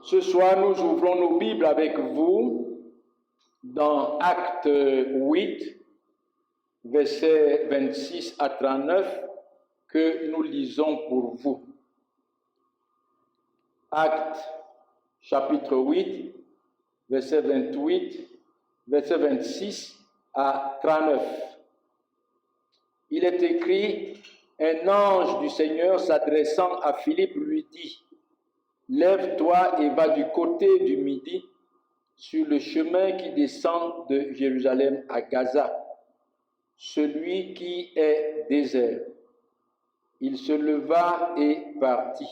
Ce soir, nous ouvrons nos Bibles avec vous dans Acte 8, versets 26 à 39, que nous lisons pour vous. Acte chapitre 8, verset 28, verset 26 à 39. Il est écrit, un ange du Seigneur s'adressant à Philippe lui dit, lève-toi et va du côté du midi sur le chemin qui descend de Jérusalem à Gaza, celui qui est désert. Il se leva et partit.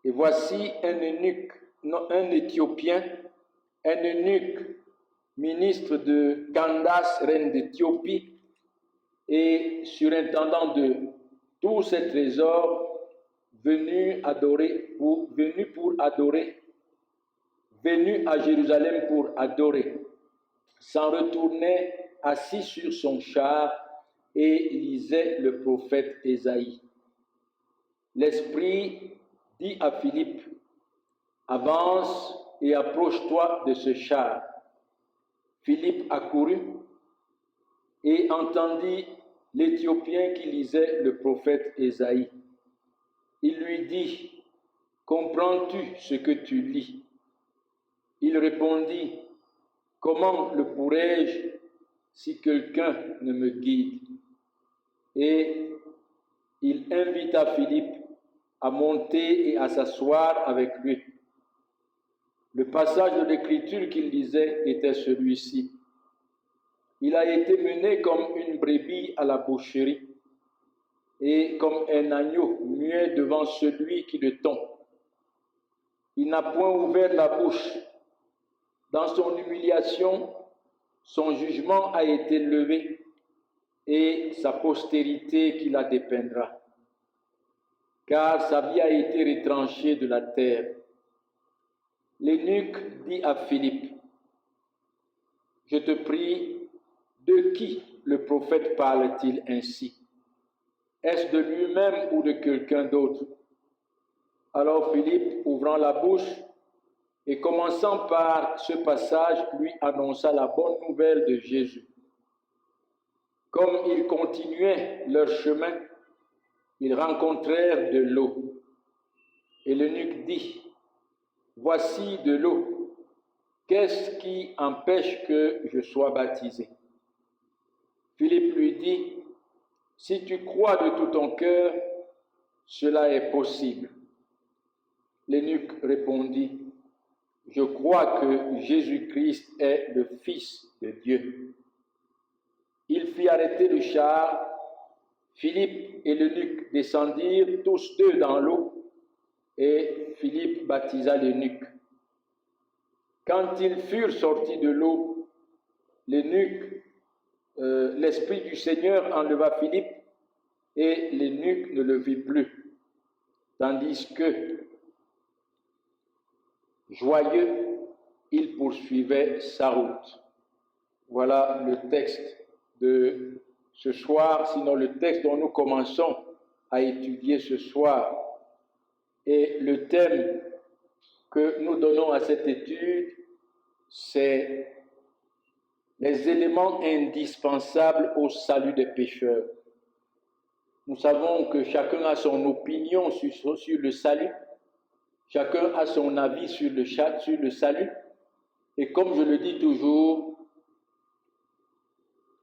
Et voici un Éthiopien, un eunuque, ministre de Candace, reine d'Éthiopie, et surintendant de tous ses trésors, venu à Jérusalem pour adorer, s'en retournait assis sur son char et lisait le prophète Ésaïe. L'Esprit dit à Philippe, avance et approche-toi de ce char. Philippe accourut et entendit l'Éthiopien qui lisait le prophète Ésaïe. Il lui dit, comprends-tu ce que tu lis? Il répondit, comment le pourrais-je si quelqu'un ne me guide? Et il invita Philippe à monter et à s'asseoir avec lui. Le passage de l'Écriture qu'il lisait était celui-ci. Il a été mené comme une brebis à la boucherie et comme un agneau muet devant celui qui le tond. Il n'a point ouvert la bouche. Dans son humiliation, son jugement a été levé et sa postérité qui la dépeindra. Car sa vie a été retranchée de la terre. L'eunuque dit à Philippe, je te prie, de qui le prophète parle-t-il ainsi? Est-ce de lui-même ou de quelqu'un d'autre? Alors Philippe, ouvrant la bouche et commençant par ce passage, lui annonça la bonne nouvelle de Jésus. Comme ils continuaient leur chemin, ils rencontrèrent de l'eau. Et l'eunuque dit, voici de l'eau, qu'est-ce qui empêche que je sois baptisé? Philippe lui dit, si tu crois de tout ton cœur, cela est possible. L'eunuque répondit, je crois que Jésus-Christ est le Fils de Dieu. Il fit arrêter le char. Philippe et l'eunuque descendirent tous deux dans l'eau et Philippe baptisa l'eunuque. Quand ils furent sortis de l'eau, l'Esprit du Seigneur enleva Philippe et l'eunuque ne le vit plus, tandis que, joyeux, il poursuivait sa route. Voilà le texte de ce soir, sinon le texte dont nous commençons à étudier ce soir. Et le thème que nous donnons à cette étude, c'est les éléments indispensables au salut des pécheurs. Nous savons que chacun a son opinion sur le salut, chacun a son avis sur le salut, et comme je le dis toujours,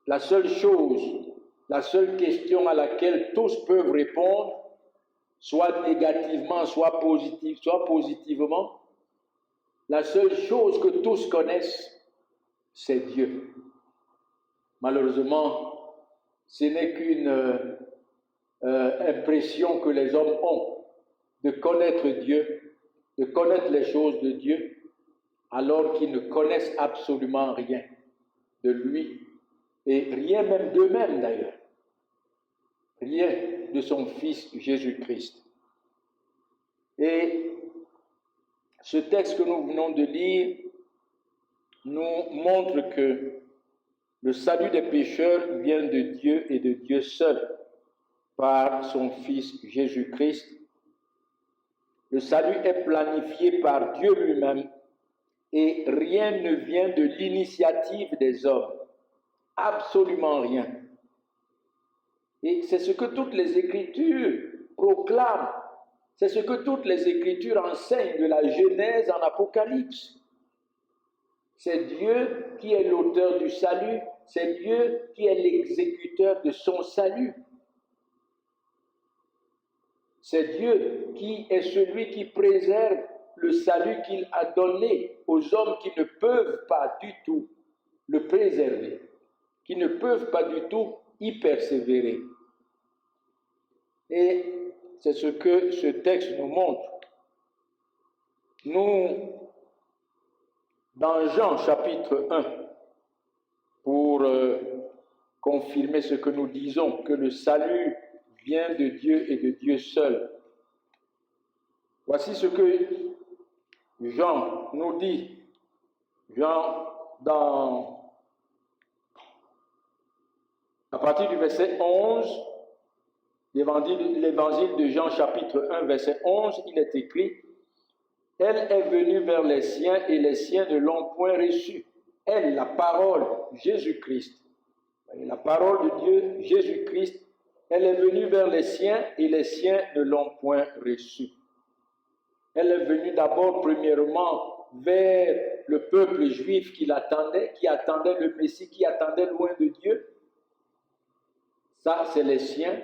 la seule question à laquelle tous peuvent répondre, soit négativement, soit positivement, la seule chose que tous connaissent, c'est Dieu. Malheureusement, ce n'est qu'une impression que les hommes ont de connaître Dieu, de connaître les choses de Dieu, alors qu'ils ne connaissent absolument rien de lui, et rien même d'eux-mêmes d'ailleurs, rien de son Fils Jésus-Christ. Et ce texte que nous venons de lire nous montre que le salut des pécheurs vient de Dieu et de Dieu seul, par son Fils Jésus-Christ. Le salut est planifié par Dieu lui-même et rien ne vient de l'initiative des hommes. Absolument rien. Et c'est ce que toutes les Écritures proclament. C'est ce que toutes les Écritures enseignent de la Genèse en Apocalypse. C'est Dieu qui est l'auteur du salut. C'est Dieu qui est l'exécuteur de son salut. C'est Dieu qui est celui qui préserve le salut qu'il a donné aux hommes qui ne peuvent pas du tout le préserver, qui ne peuvent pas du tout y persévérer. Et c'est ce que ce texte nous montre. Nous, dans Jean chapitre 1, pour confirmer ce que nous disons, que le salut vient de Dieu et de Dieu seul. Voici ce que Jean nous dit. Jean, à partir du verset 11, l'évangile de Jean chapitre 1, verset 11, il est écrit « Elle est venue vers les siens et les siens ne l'ont point reçue. Elle, la parole, Jésus-Christ, la parole de Dieu, Jésus-Christ, elle est venue vers les siens et les siens ne l'ont point reçue. » Elle est venue d'abord, premièrement, vers le peuple juif qui l'attendait, qui attendait le Messie, qui attendait loin de Dieu. Ça, c'est les siens.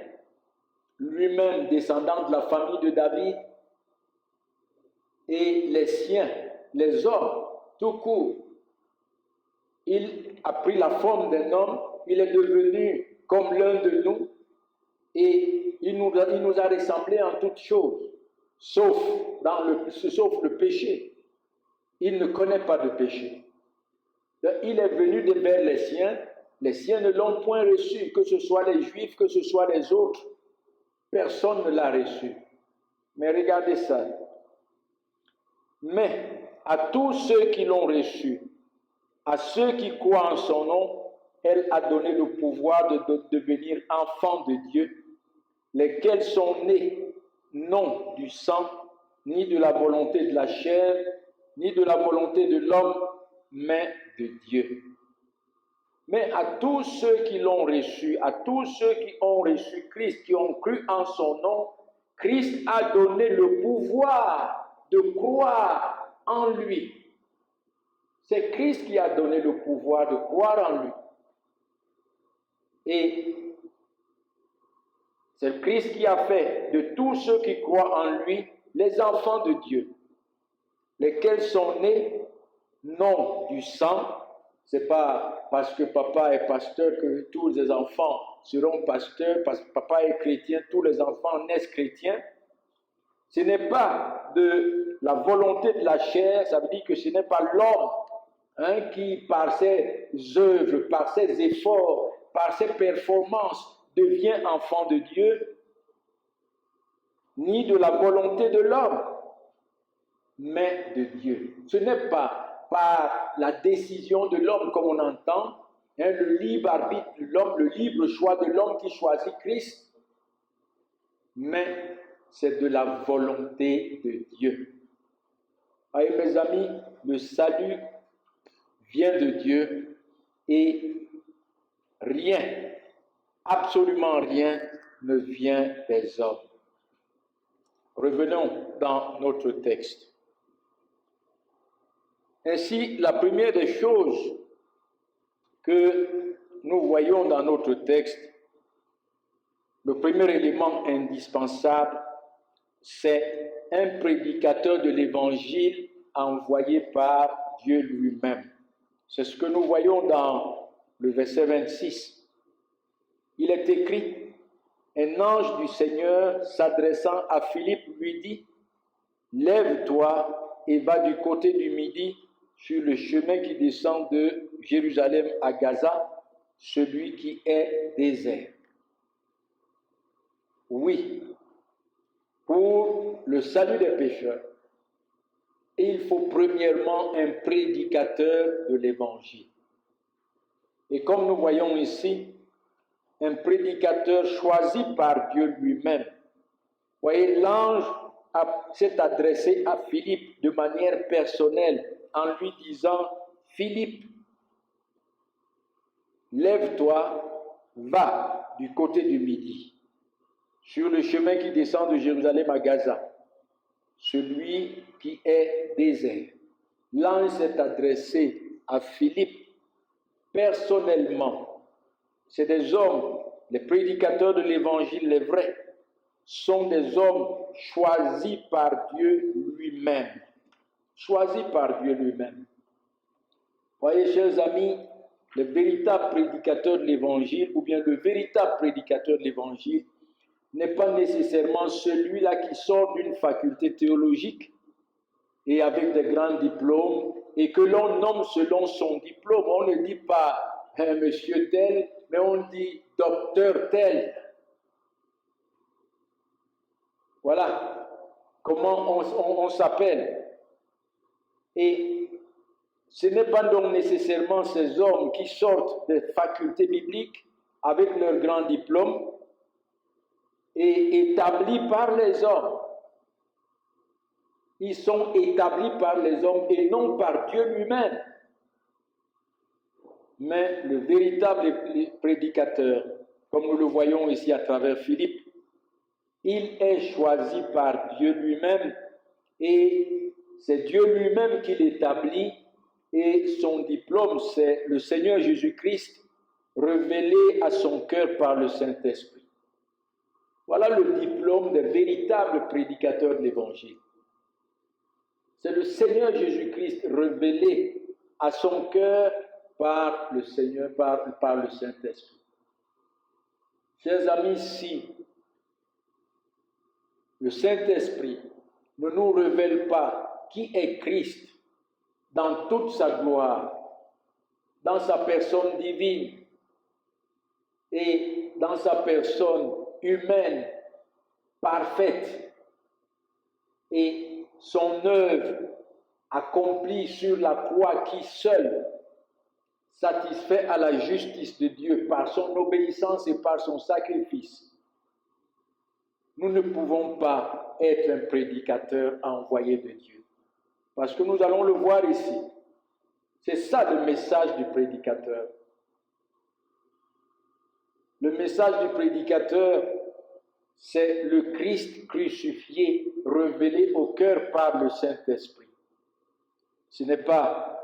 Lui-même, descendant de la famille de David. Et les siens, les hommes, tout court. Il a pris la forme d'un homme, il est devenu comme l'un de nous, et il nous a ressemblé en toutes choses, sauf le péché. Il ne connaît pas de péché. Il est venu vers les siens ne l'ont point reçu, que ce soit les Juifs, que ce soit les autres. Personne ne l'a reçu. Mais regardez ça. Mais à tous ceux qui l'ont reçu, à ceux qui croient en son nom, elle a donné le pouvoir de devenir enfants de Dieu, lesquels sont nés non du sang, ni de la volonté de la chair, ni de la volonté de l'homme, mais de Dieu. Mais à tous ceux qui l'ont reçu, à tous ceux qui ont reçu Christ, qui ont cru en son nom, Christ a donné le pouvoir de croire en lui. C'est Christ qui a donné le pouvoir de croire en lui. Et c'est Christ qui a fait de tous ceux qui croient en lui les enfants de Dieu, lesquels sont nés non du sang. C'est pas parce que papa est pasteur que tous les enfants seront pasteurs, parce que papa est chrétien, tous les enfants naissent chrétiens. Ce n'est pas de la volonté de la chair, ça veut dire que ce n'est pas l'homme qui, par ses œuvres, par ses efforts, par ses performances, devient enfant de Dieu, ni de la volonté de l'homme, mais de Dieu. Ce n'est pas par la décision de l'homme comme on entend, le libre arbitre de l'homme, le libre choix de l'homme qui choisit Christ, mais c'est de la volonté de Dieu. Et mes amis, le salut vient de Dieu et rien, absolument rien ne vient des hommes. Revenons dans notre texte. Ainsi, la première des choses que nous voyons dans notre texte, le premier élément indispensable, c'est un prédicateur de l'Évangile envoyé par Dieu lui-même. C'est ce que nous voyons dans le verset 26. Il est écrit, un ange du Seigneur s'adressant à Philippe lui dit, « Lève-toi et va du côté du midi sur le chemin qui descend de Jérusalem à Gaza, celui qui est désert. » Oui, pour le salut des pécheurs, il faut premièrement un prédicateur de l'Évangile. Et comme nous voyons ici, un prédicateur choisi par Dieu lui-même. Voyez, l'ange s'est adressé à Philippe de manière personnelle en lui disant, Philippe, lève-toi, va du côté du midi, sur le chemin qui descend de Jérusalem à Gaza, celui qui est désert. L'ange s'est adressé à Philippe personnellement. C'est des hommes, les prédicateurs de l'évangile, les vrais, sont des hommes choisis par Dieu lui-même. Choisis par Dieu lui-même. Voyez, chers amis, le véritable prédicateur de l'évangile, ou bien le véritable prédicateur de l'évangile, n'est pas nécessairement celui-là qui sort d'une faculté théologique et avec des grands diplômes, et que l'on nomme selon son diplôme. On ne dit pas monsieur tel, mais on dit docteur tel. Voilà comment on s'appelle. Et ce n'est pas donc nécessairement ces hommes qui sortent des facultés bibliques avec leur grand diplôme et établis par les hommes. Ils sont établis par les hommes et non par Dieu lui-même. Mais le véritable prédicateur, comme nous le voyons ici à travers Philippe, il est choisi par Dieu lui-même et c'est Dieu lui-même qui l'établit et son diplôme, c'est le Seigneur Jésus-Christ révélé à son cœur par le Saint-Esprit. Voilà le diplôme des véritables prédicateurs de l'Évangile. C'est le Seigneur Jésus-Christ révélé à son cœur par le Seigneur, par le Saint-Esprit. Chers amis, si le Saint-Esprit ne nous révèle pas qui est Christ dans toute sa gloire, dans sa personne divine et dans sa personne humaine parfaite et son œuvre accomplie sur la croix qui seule satisfait à la justice de Dieu par son obéissance et par son sacrifice, nous ne pouvons pas être un prédicateur envoyé de Dieu. Parce que nous allons le voir ici. C'est ça le message du prédicateur. Le message du prédicateur, c'est le Christ crucifié, révélé au cœur par le Saint-Esprit. Ce n'est pas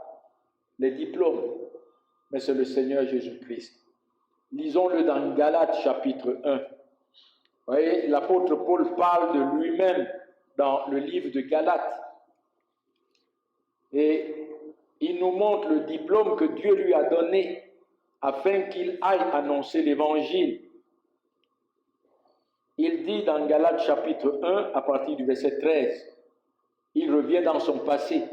les diplômes, mais c'est le Seigneur Jésus-Christ. Lisons-le dans Galates chapitre 1. Vous voyez, l'apôtre Paul parle de lui-même dans le livre de Galates. Et il nous montre le diplôme que Dieu lui a donné afin qu'il aille annoncer l'évangile. Il dit dans Galates chapitre 1, à partir du verset 13, il revient dans son passé.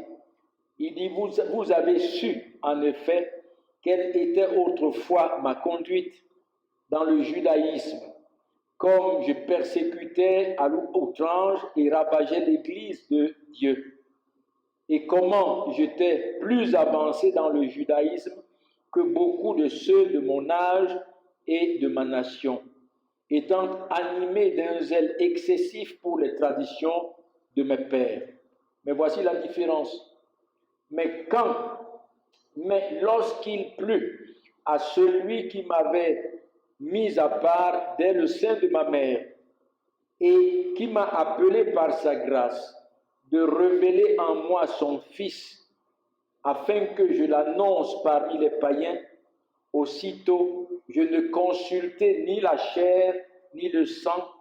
Il dit, vous avez su en effet quelle était autrefois ma conduite dans le judaïsme, comme je persécutais à l'outrage et ravageais l'Église de Dieu, et comment j'étais plus avancé dans le judaïsme que beaucoup de ceux de mon âge et de ma nation, étant animé d'un zèle excessif pour les traditions de mes pères. Mais voici la différence. Mais lorsqu'il plut à celui qui m'avait mis à part dès le sein de ma mère et qui m'a appelé par sa grâce de révéler en moi son Fils, afin que je l'annonce parmi les païens, aussitôt je ne consultais ni la chair ni le sang,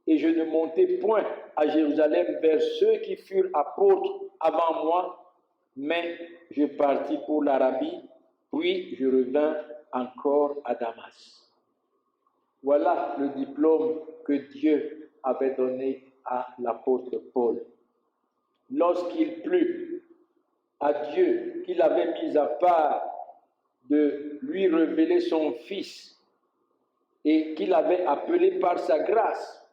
et je ne montai point à Jérusalem vers ceux qui furent apôtres avant moi, mais je partis pour l'Arabie, puis je revins encore à Damas. Voilà le diplôme que Dieu avait donné à l'apôtre Paul. Lorsqu'il plut à Dieu qu'il avait mis à part de lui révéler son Fils et qu'il avait appelé par sa grâce,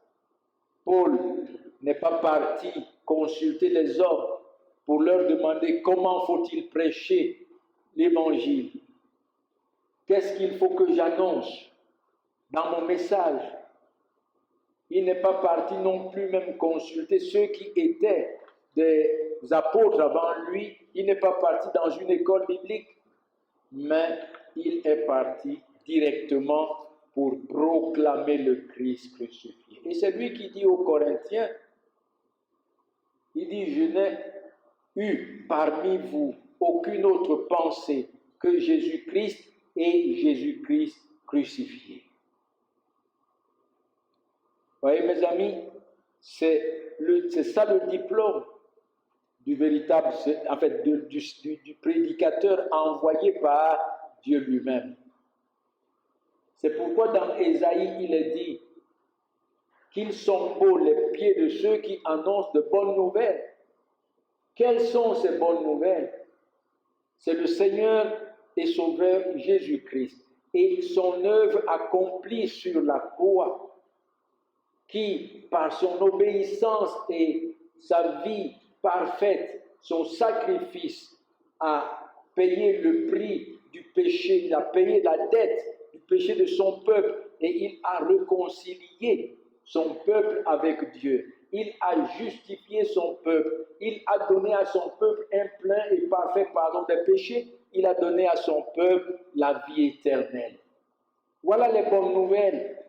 Paul n'est pas parti consulter les hommes pour leur demander comment faut-il prêcher l'évangile. Qu'est-ce qu'il faut que j'annonce dans mon message? Il n'est pas parti non plus même consulter ceux qui étaient des apôtres avant lui. Il n'est pas parti dans une école biblique, mais il est parti directement pour proclamer le Christ crucifié. Et c'est lui qui dit aux Corinthiens, il dit, je n'ai eu parmi vous aucune autre pensée que Jésus-Christ et Jésus-Christ crucifié. Vous voyez mes amis, c'est ça le diplôme du véritable, en fait, du prédicateur envoyé par Dieu lui-même. C'est pourquoi dans Ésaïe, il est dit qu'ils sont beaux les pieds de ceux qui annoncent de bonnes nouvelles. Quelles sont ces bonnes nouvelles? C'est le Seigneur et Sauveur Jésus-Christ et son œuvre accomplie sur la croix, qui, par son obéissance et sa vie parfaite, son sacrifice, a payé le prix du péché, il a payé la dette du péché de son peuple et il a réconcilié son peuple avec Dieu. Il a justifié son peuple. Il a donné à son peuple un plein et parfait pardon des péchés. Il a donné à son peuple la vie éternelle. Voilà les bonnes nouvelles.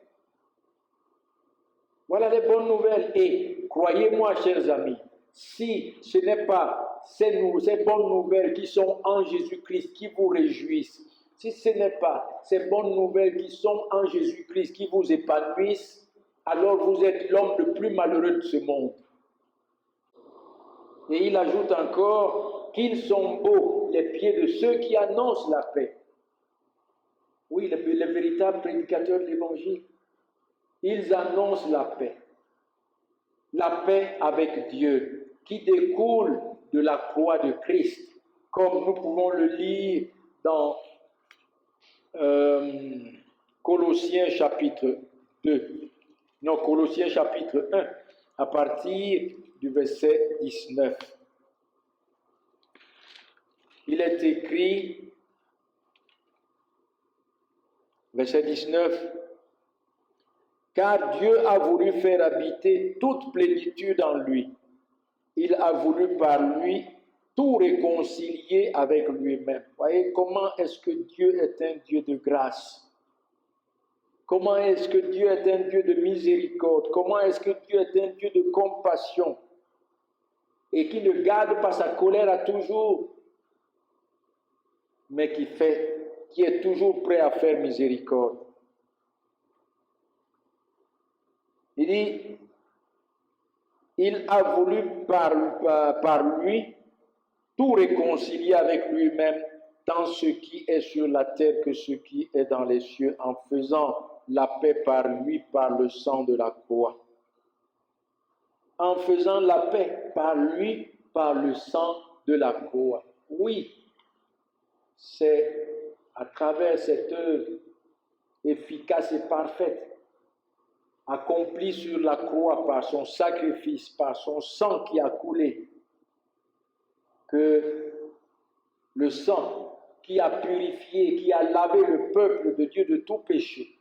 Voilà les bonnes nouvelles. Et croyez-moi, chers amis, si ce n'est pas ces bonnes nouvelles qui sont en Jésus-Christ qui vous réjouissent, si ce n'est pas ces bonnes nouvelles qui sont en Jésus-Christ qui vous épanouissent, alors vous êtes l'homme le plus malheureux de ce monde. Et il ajoute encore qu'ils sont beaux les pieds de ceux qui annoncent la paix. Oui, les véritables prédicateurs de l'Évangile. Ils annoncent la paix avec Dieu, qui découle de la croix de Christ, comme nous pouvons le lire dans Colossiens chapitre 2, non, Colossiens chapitre 1, à partir du verset 19. Il est écrit, verset 19, car Dieu a voulu faire habiter toute plénitude en lui. Il a voulu par lui tout réconcilier avec lui-même. Voyez comment est-ce que Dieu est un Dieu de grâce? Comment est-ce que Dieu est un Dieu de miséricorde? Comment est-ce que Dieu est un Dieu de compassion? Et qui ne garde pas sa colère à toujours, mais qui est toujours prêt à faire miséricorde. Il dit, il a voulu par lui tout réconcilier avec lui-même, tant ce qui est sur la terre que ce qui est dans les cieux, en faisant la paix par lui, par le sang de la croix. En faisant la paix par lui, par le sang de la croix. Oui, c'est à travers cette œuvre efficace et parfaite, accompli sur la croix par son sacrifice, par son sang qui a coulé, que le sang qui a purifié, qui a lavé le peuple de Dieu de tout péché,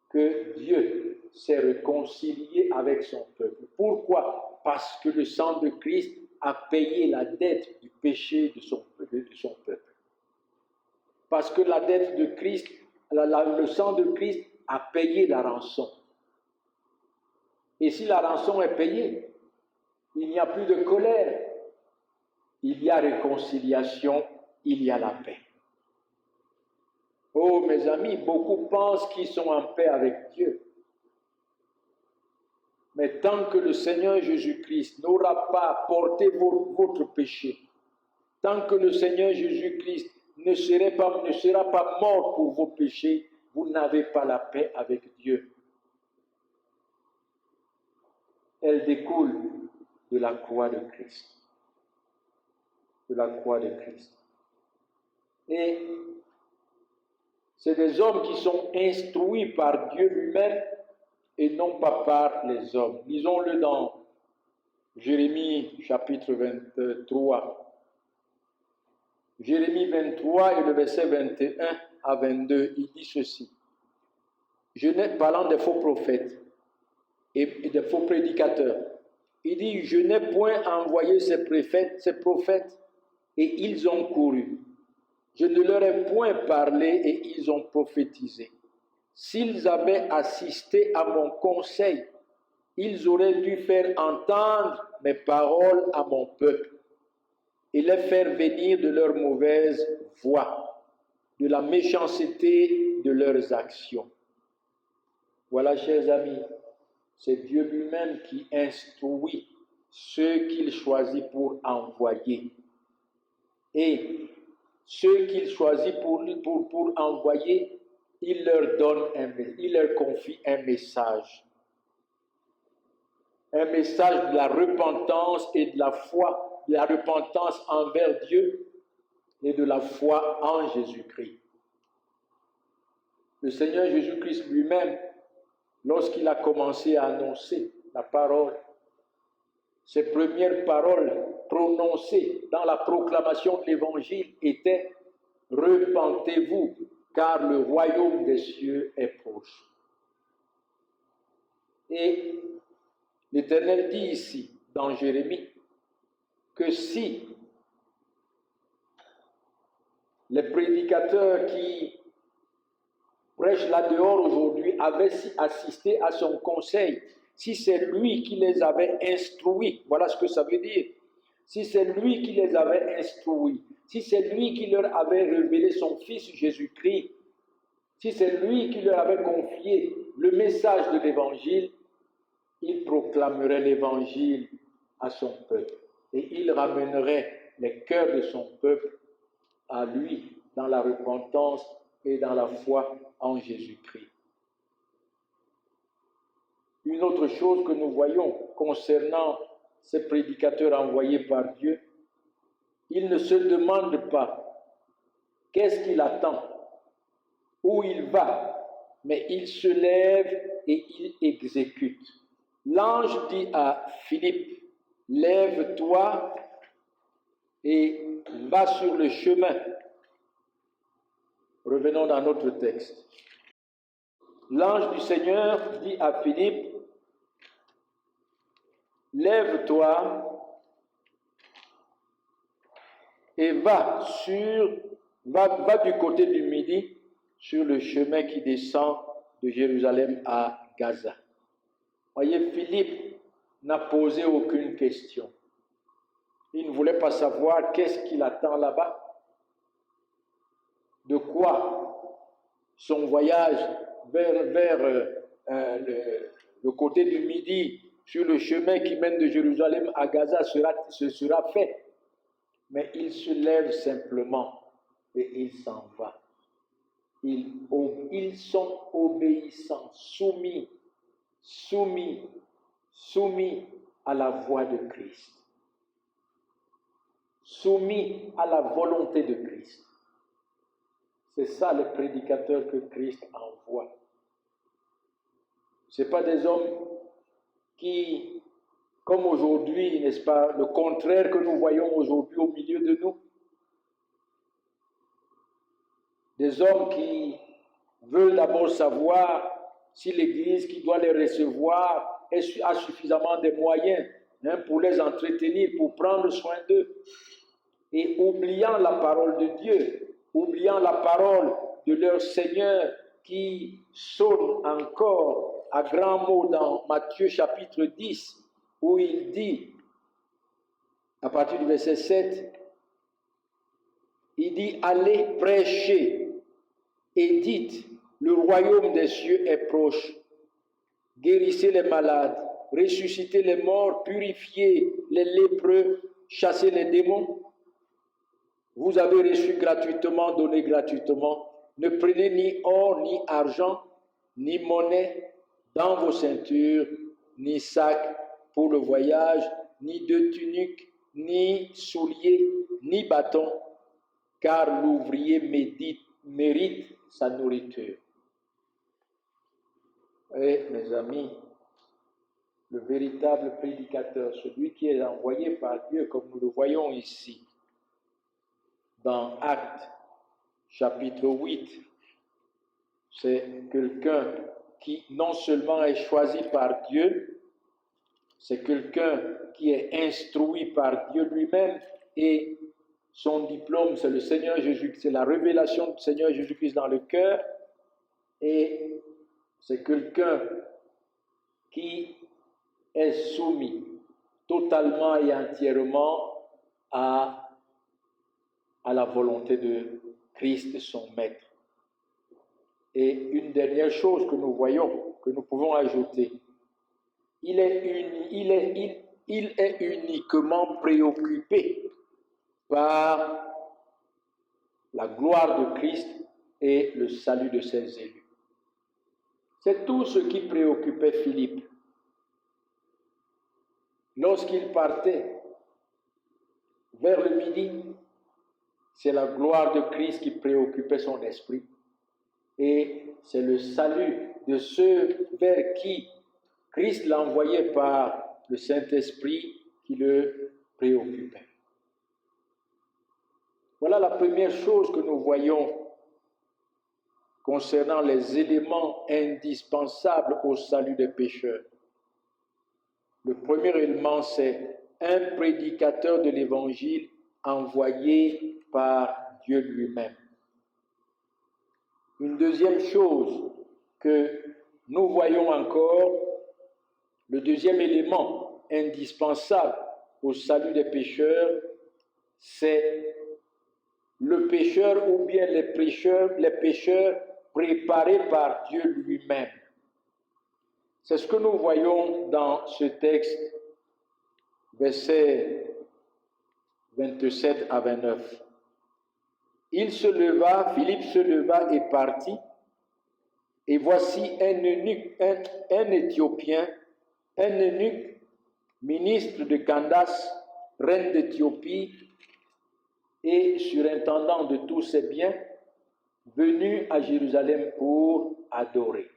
que Dieu s'est réconcilié avec son peuple. Pourquoi? Parce que le sang de Christ a payé la dette du péché de son peuple. Parce que la dette de Christ, le sang de Christ a payé la rançon. Et si la rançon est payée, il n'y a plus de colère, il y a réconciliation, il y a la paix. Oh mes amis, beaucoup pensent qu'ils sont en paix avec Dieu. Mais tant que le Seigneur Jésus-Christ n'aura pas porté votre péché, tant que le Seigneur Jésus-Christ ne sera pas mort pour vos péchés, vous n'avez pas la paix avec Dieu. Elle découle de la croix de Christ. De la croix de Christ. Et c'est des hommes qui sont instruits par Dieu lui-même et non pas par les hommes. Lisons-le dans Jérémie chapitre 23. Jérémie 23 et le verset 21 à 22, il dit ceci. Parlant des faux prophètes. et des faux prédicateurs. Il dit, je n'ai point envoyé ces prophètes, et ils ont couru. Je ne leur ai point parlé, et ils ont prophétisé. S'ils avaient assisté à mon conseil, ils auraient dû faire entendre mes paroles à mon peuple et les faire venir de leur mauvaise voie, de la méchanceté de leurs actions. Voilà, chers amis, c'est Dieu lui-même qui instruit ceux qu'il choisit pour envoyer. Et ceux qu'il choisit pour envoyer, il leur confie un message. Un message de la repentance et de la foi, de la repentance envers Dieu et de la foi en Jésus-Christ. Le Seigneur Jésus-Christ lui-même, lorsqu'il a commencé à annoncer la parole, ses premières paroles prononcées dans la proclamation de l'Évangile étaient « Repentez-vous, car le royaume des cieux est proche ». Et l'Éternel dit ici, dans Jérémie, que si les prédicateurs qui prêchent là-dehors aujourd'hui avaient assisté à son conseil, si c'est lui qui les avait instruits, voilà ce que ça veut dire, si c'est lui qui les avait instruits, si c'est lui qui leur avait révélé son Fils Jésus-Christ, si c'est lui qui leur avait confié le message de l'Évangile, il proclamerait l'Évangile à son peuple et il ramènerait les cœurs de son peuple à lui dans la repentance et dans la foi en Jésus-Christ. Une autre chose que nous voyons concernant ces prédicateurs envoyés par Dieu, ils ne se demandent pas qu'est-ce qu'il attend, où il va, mais il se lève et il exécute. L'ange dit à Philippe, « Lève-toi et va sur le chemin. » Revenons dans notre texte. L'ange du Seigneur dit à Philippe, « Lève-toi et va du côté du midi sur le chemin qui descend de Jérusalem à Gaza. » Voyez, Philippe n'a posé aucune question. Il ne voulait pas savoir qu'est-ce qu'il attend là-bas, de quoi son voyage vers le côté du midi sur le chemin qui mène de Jérusalem à Gaza sera fait. Mais il se lève simplement et il s'en va. Ils sont obéissants, soumis à la voix de Christ, soumis à la volonté de Christ. C'est ça le prédicateur que Christ envoie. Ce n'est pas des hommes qui, comme aujourd'hui, n'est-ce pas, le contraire que nous voyons aujourd'hui au milieu de nous. Des hommes qui veulent d'abord savoir si l'Église qui doit les recevoir a suffisamment de moyens pour les entretenir, pour prendre soin d'eux. Et oubliant la parole de Dieu, oubliant la parole de leur Seigneur qui sonne encore à grands mots dans Matthieu chapitre 10, où il dit, à partir du verset 7, il dit, allez prêcher et dites, le royaume des cieux est proche. Guérissez les malades, ressuscitez les morts, purifiez les lépreux, chassez les démons. Vous avez reçu gratuitement, donnez gratuitement. Ne prenez ni or, ni argent, ni monnaie dans vos ceintures, ni sac pour le voyage, ni de tunique, ni souliers, ni bâton, car l'ouvrier mérite sa nourriture. Et mes amis, le véritable prédicateur, celui qui est envoyé par Dieu, comme nous le voyons ici, dans Actes chapitre 8, c'est quelqu'un qui non seulement est choisi par Dieu, c'est quelqu'un qui est instruit par Dieu lui-même et son diplôme, c'est le Seigneur Jésus-Christ, c'est la révélation du Seigneur Jésus-Christ dans le cœur, et c'est quelqu'un qui est soumis totalement et entièrement à la volonté de Christ, son Maître. Et une dernière chose que nous voyons, que nous pouvons ajouter, il est uniquement préoccupé par la gloire de Christ et le salut de ses élus. C'est tout ce qui préoccupait Philippe. Lorsqu'il partait vers le midi, c'est la gloire de Christ qui préoccupait son esprit. Et c'est le salut de ceux vers qui Christ l'a envoyé par le Saint-Esprit qui le préoccupait. Voilà la première chose que nous voyons concernant les éléments indispensables au salut des pécheurs. Le premier élément, c'est un prédicateur de l'Évangile envoyé par Dieu lui-même. Une deuxième chose que nous voyons encore, le deuxième élément indispensable au salut des pécheurs, c'est le pécheur ou bien les pécheurs préparés par Dieu lui-même. C'est ce que nous voyons dans ce texte, versets 27 à 29. Philippe se leva et partit, et voici un Éthiopien, un eunuque, ministre de Candace, reine d'Éthiopie, et surintendant de tous ses biens, venu à Jérusalem pour adorer.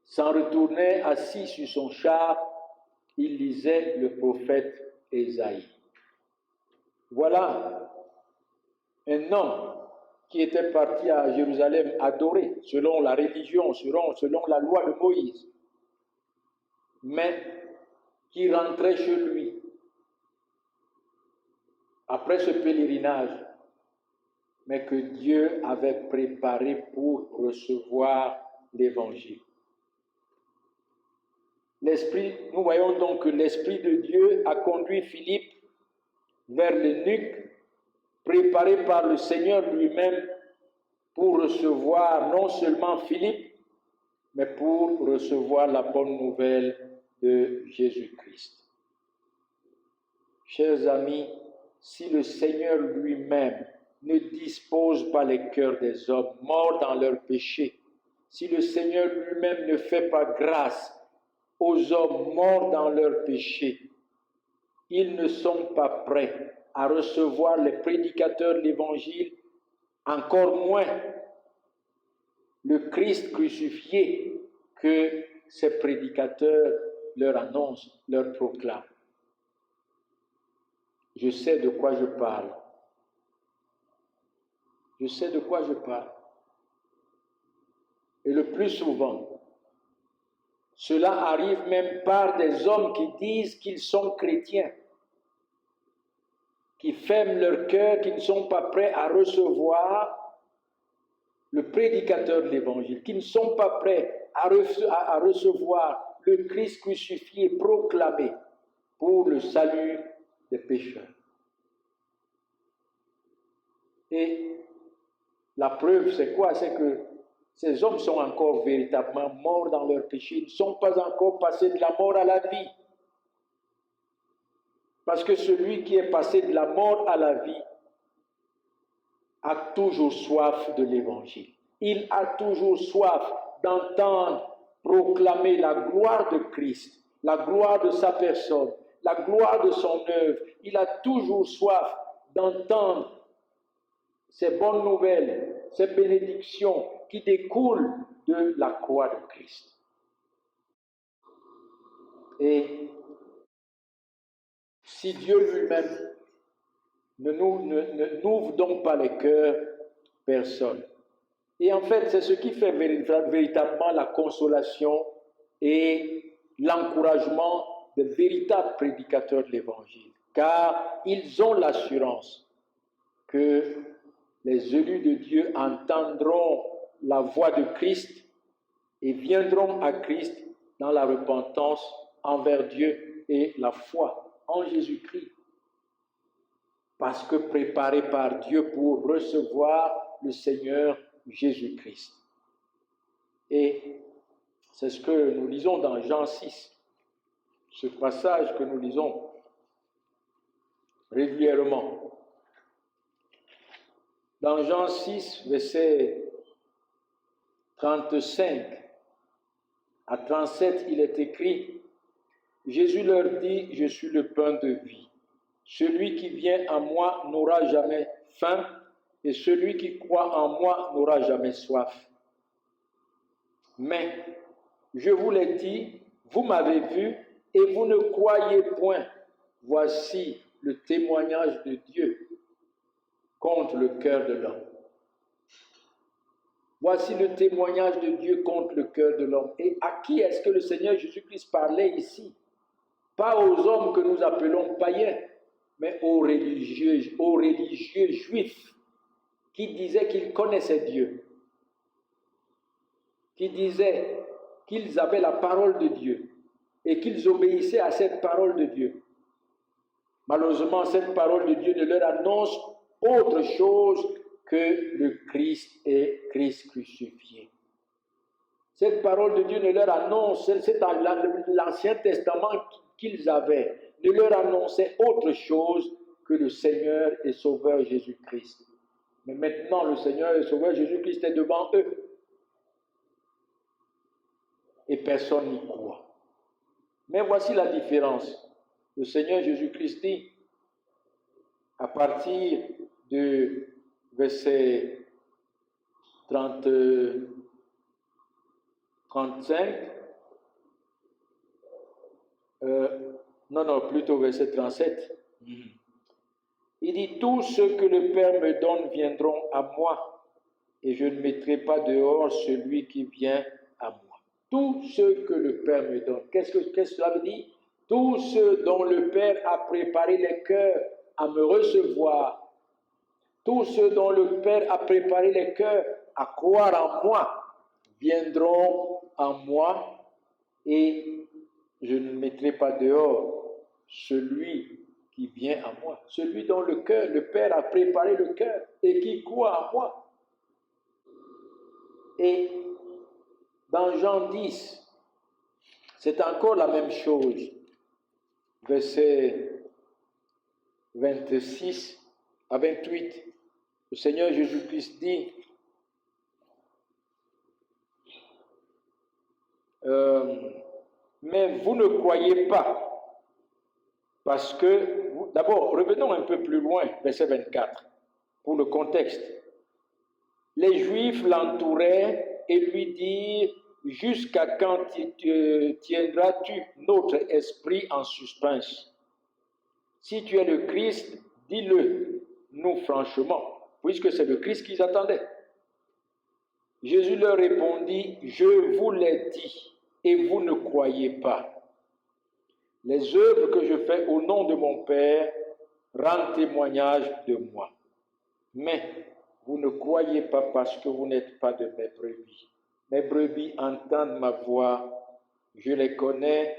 S'en retournait assis sur son char, il lisait le prophète Ésaïe. Voilà un homme qui était parti à Jérusalem adorer, selon la religion, selon la loi de Moïse, mais qui rentrait chez lui après ce pèlerinage, mais que Dieu avait préparé pour recevoir l'Évangile. Nous voyons donc que l'Esprit de Dieu a conduit Philippe vers l'eunuque, préparé par le Seigneur lui-même pour recevoir non seulement Philippe, mais pour recevoir la bonne nouvelle de Jésus-Christ. Chers amis, si le Seigneur lui-même ne dispose pas les cœurs des hommes morts dans leurs péchés, si le Seigneur lui-même ne fait pas grâce aux hommes morts dans leurs péchés, ils ne sont pas prêts à recevoir les prédicateurs de l'Évangile, encore moins le Christ crucifié que ces prédicateurs leur annoncent, leur proclament. Je sais de quoi je parle. Je sais de quoi je parle. Et le plus souvent, cela arrive même par des hommes qui disent qu'ils sont chrétiens, qui ferment leur cœur, qui ne sont pas prêts à recevoir le prédicateur de l'Évangile, qui ne sont pas prêts à recevoir le Christ crucifié proclamé pour le salut des pécheurs. Et la preuve, c'est quoi? C'est que ces hommes sont encore véritablement morts dans leur péché. Ils ne sont pas encore passés de la mort à la vie. Parce que celui qui est passé de la mort à la vie a toujours soif de l'Évangile. Il a toujours soif d'entendre proclamer la gloire de Christ, la gloire de sa personne, la gloire de son œuvre. Il a toujours soif d'entendre ces bonnes nouvelles, ces bénédictions qui découlent de la croix de Christ. Et si Dieu lui-même ne n'ouvre donc pas les cœurs, personne Et en fait, c'est ce qui fait véritablement la consolation et l'encouragement des véritables prédicateurs de l'Évangile. Car ils ont l'assurance que les élus de Dieu entendront la voix de Christ et viendront à Christ dans la repentance envers Dieu et la foi en Jésus-Christ. Parce que préparés par Dieu pour recevoir le Seigneur Jésus-Christ. Et c'est ce que nous lisons dans Jean 6, ce passage que nous lisons régulièrement. Dans Jean 6, verset 35 à 37, il est écrit, Jésus leur dit, je suis le pain de vie. Celui qui vient à moi n'aura jamais faim, et celui qui croit en moi n'aura jamais soif. Mais, je vous l'ai dit, vous m'avez vu, et vous ne croyez point. Voici le témoignage de Dieu contre le cœur de l'homme. Voici le témoignage de Dieu contre le cœur de l'homme. Et à qui est-ce que le Seigneur Jésus-Christ parlait ici? Pas aux hommes que nous appelons païens, mais aux religieux juifs qui disaient qu'ils connaissaient Dieu, qui disaient qu'ils avaient la parole de Dieu et qu'ils obéissaient à cette parole de Dieu. Malheureusement, cette parole de Dieu ne leur annonce autre chose que le Christ et Christ crucifié. Cette parole de Dieu ne leur annonce, c'est dans l'Ancien Testament qu'ils avaient, ne leur annonçait autre chose que le Seigneur et Sauveur Jésus-Christ. Mais maintenant, le Seigneur et Sauveur Jésus-Christ est devant eux. Et personne n'y croit. Mais voici la différence. Le Seigneur Jésus-Christ dit, à partir de verset 35, plutôt verset 37. Il dit, tous ceux que le Père me donne viendront à moi, et je ne mettrai pas dehors celui qui vient à moi. Tous ceux que le Père me donne. Qu'est-ce que cela veut dire? Tous ceux dont le Père a préparé les cœurs à me recevoir. Tous ceux dont le Père a préparé les cœurs à croire en moi viendront en moi, et je ne mettrai pas dehors celui qui vient à moi, celui dont le Père a préparé le cœur et qui croit en moi. Et dans Jean 10, c'est encore la même chose. Verset 26 à 28, le Seigneur Jésus-Christ dit, mais vous ne croyez pas, parce que, d'abord, revenons un peu plus loin, verset 24, pour le contexte. Les Juifs l'entouraient et lui dirent, jusqu'à quand tiendras-tu notre esprit en suspens? Si tu es le Christ, dis-le nous franchement, puisque c'est le Christ qu'ils attendaient. Jésus leur répondit, je vous l'ai dit, et vous ne croyez pas. Les œuvres que je fais au nom de mon Père rendent témoignage de moi. Mais vous ne croyez pas parce que vous n'êtes pas de mes brebis. Mes brebis entendent ma voix, je les connais,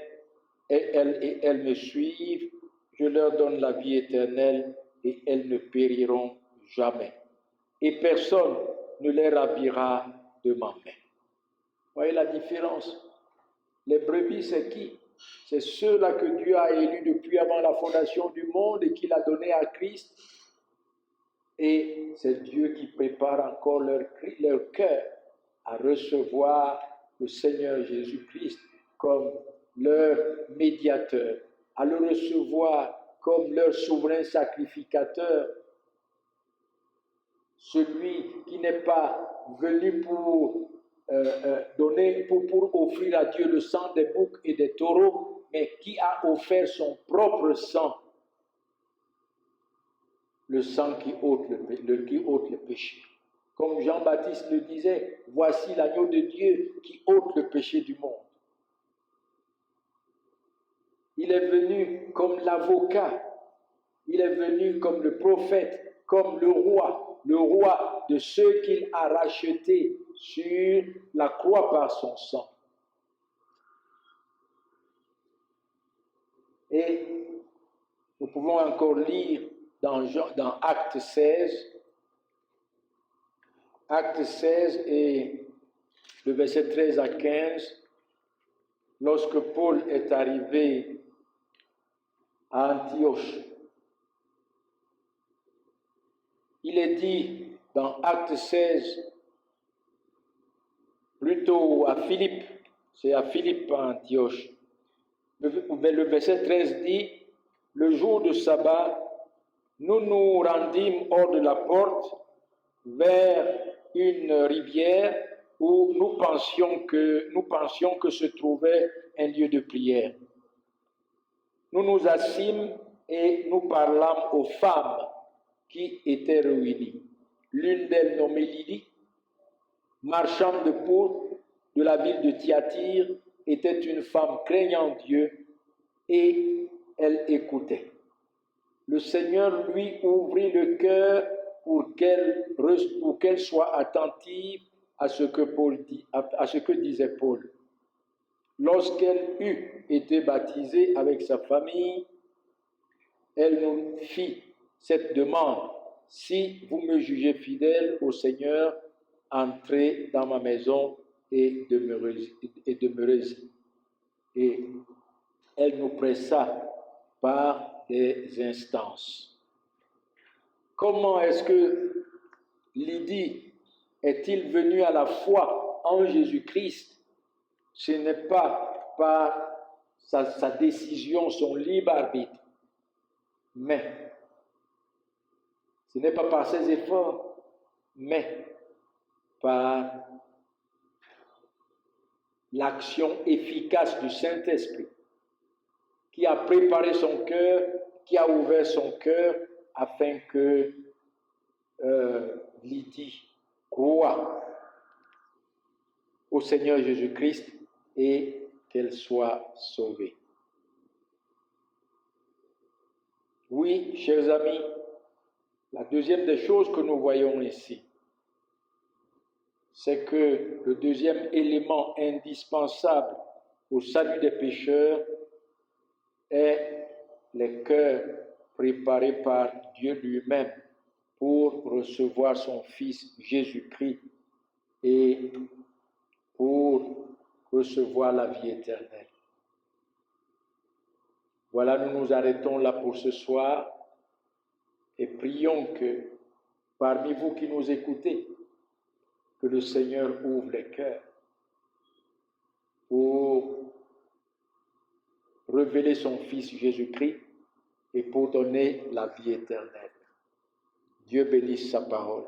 et elles me suivent. Je leur donne la vie éternelle, et elles ne périront jamais. Et personne ne les ravira de ma main. Voyez la différence? Les brebis, c'est qui? C'est ceux-là que Dieu a élus depuis avant la fondation du monde et qu'il a donné à Christ. Et c'est Dieu qui prépare encore leur cœur à recevoir le Seigneur Jésus-Christ comme leur médiateur, à le recevoir comme leur souverain sacrificateur, celui qui n'est pas venu pour pour offrir à Dieu le sang des boucs et des taureaux, mais qui a offert son propre sang, le sang qui ôte le péché. Comme Jean-Baptiste le disait, voici l'agneau de Dieu qui ôte le péché du monde. Il est venu comme l'avocat, il est venu comme le prophète, comme le roi de ceux qu'il a rachetés sur la croix par son sang. Et nous pouvons encore lire dans Actes 16, Actes 16 et le verset 13 à 15, lorsque Paul est arrivé à Antioche. Il est dit dans Actes 16, plutôt à Philippe, c'est à Philippe à Antioche. Le verset 13 dit, le jour de sabbat, nous nous rendîmes hors de la porte vers une rivière où nous pensions que se trouvait un lieu de prière. Nous nous assîmes et nous parlâmes aux femmes qui étaient réunies. L'une d'elles nommée Lydie, marchande de pourpre de la ville de Thyatire, était une femme craignant Dieu et elle écoutait. Le Seigneur lui ouvrit le cœur pour qu'elle soit attentive à ce que disait Paul. Lorsqu'elle eut été baptisée avec sa famille, elle nous fit cette demande: si vous me jugez fidèle au Seigneur, entrez dans ma maison et demeurez-y. Et elle nous pressa par des instances. Comment est-ce que Lydie est-il venue à la foi en Jésus-Christ? Ce n'est pas par sa décision, son libre arbitre, mais ce n'est pas par ses efforts, mais par l'action efficace du Saint-Esprit qui a préparé son cœur, qui a ouvert son cœur afin que Lydie croie au Seigneur Jésus-Christ et qu'elle soit sauvée. Oui, chers amis, la deuxième des choses que nous voyons ici, c'est que le deuxième élément indispensable au salut des pécheurs est les cœurs préparés par Dieu lui-même pour recevoir son Fils Jésus-Christ et pour recevoir la vie éternelle. Voilà, nous nous arrêtons là pour ce soir et prions que parmi vous qui nous écoutez, que le Seigneur ouvre les cœurs pour révéler son Fils Jésus-Christ et pour donner la vie éternelle. Dieu bénisse sa parole.